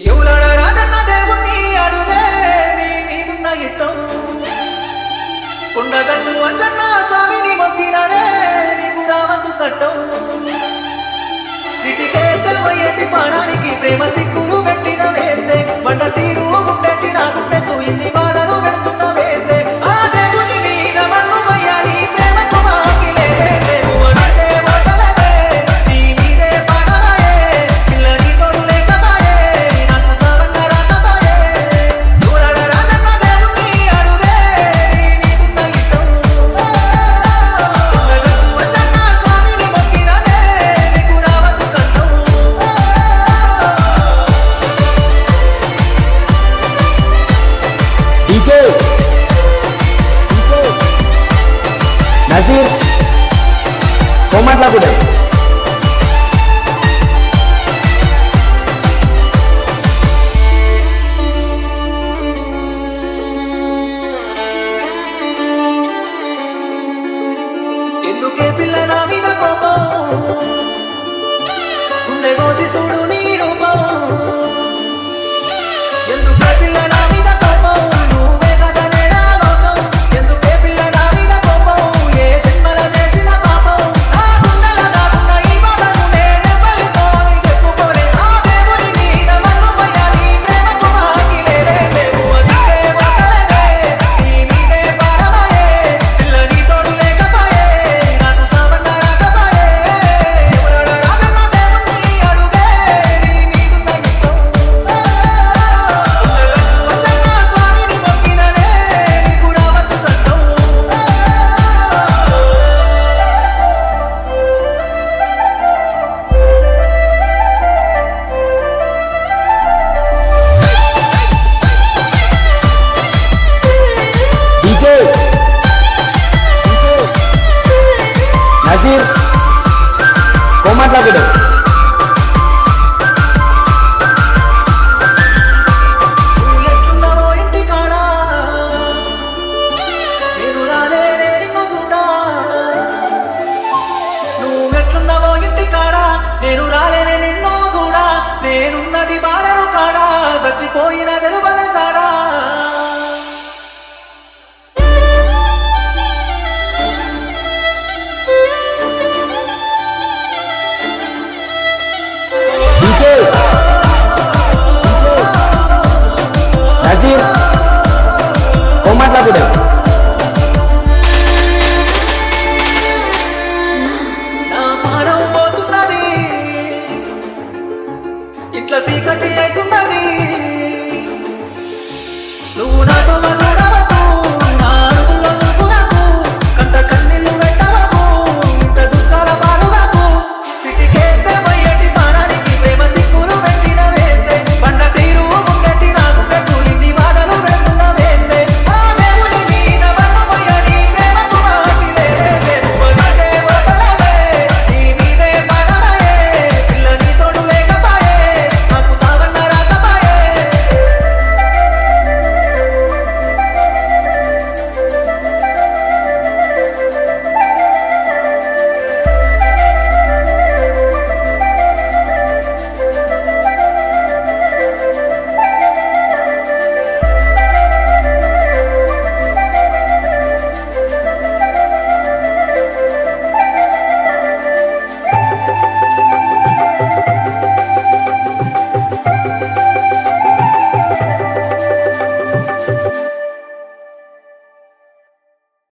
ఎవలాడ రాజన్న దేవుణ్ణి అడుగే నీ మీదున్న ఇట్టం కొండగట్టు అంజన్న స్వామిని మొక్కిననే నీకు రావద్దు కట్టం సిటికే తెల్లయ్యేటి పానానికి ప్రేమ సిక్కులు పెట్టిన వేస్తే వంట తీరు గుండెట్టి నా గుండెకు ఇన్ని బాధలు పెడుతున్న వేస్తే ఆ దేవుని మీద మన్ను మయ్యాని ప్రేమకు మాకి లేదే అంటే వదలదే నీ మీదే పాడరాయే పిల్లని తోడు లేకపాయే నాకు సావన్న రాకపాయే చూడడ రాజన్న దేవుని అడుగే నీ మీదున్న ఇష్టం అంజన్న స్వామిని మొక్కిననే నీకు రావద్దు కట్టం डीजे नजीर कोमटलागुडे ఎందుకే పిల్ల నా మీద కోపం గుండె కోసి చూడు నీ రూపం ఎందుకే పిల్ల నా మీద కోపం నువ్వే కదా నేనా లోకం ఎందుకే పిల్ల నా మీద కోపం ఏ జన్మల చేసిన పాపం ఆ గుండెల దాగున్న ఈ బాధను నేనెవ్వరితోని చెప్పుకోలే ఆ దేవుని మీద మన్ను మయ్యాలి ప్రేమకు మాకి లేదే లేవు అదికే వదలదే నీ మీదే పాడమాయే పిల్లని తోడు లేకపాయే నాకు సావన్న రాకపాయే ఎవరాడ రాజన్న దేవుణ్ణి అడుగే నీ మీదున్న ఇష్టం అంజన్న స్వామిని మొక్కిననే నీకు రావద్దు కట్టం डीजे नजीर कोमटलागुडे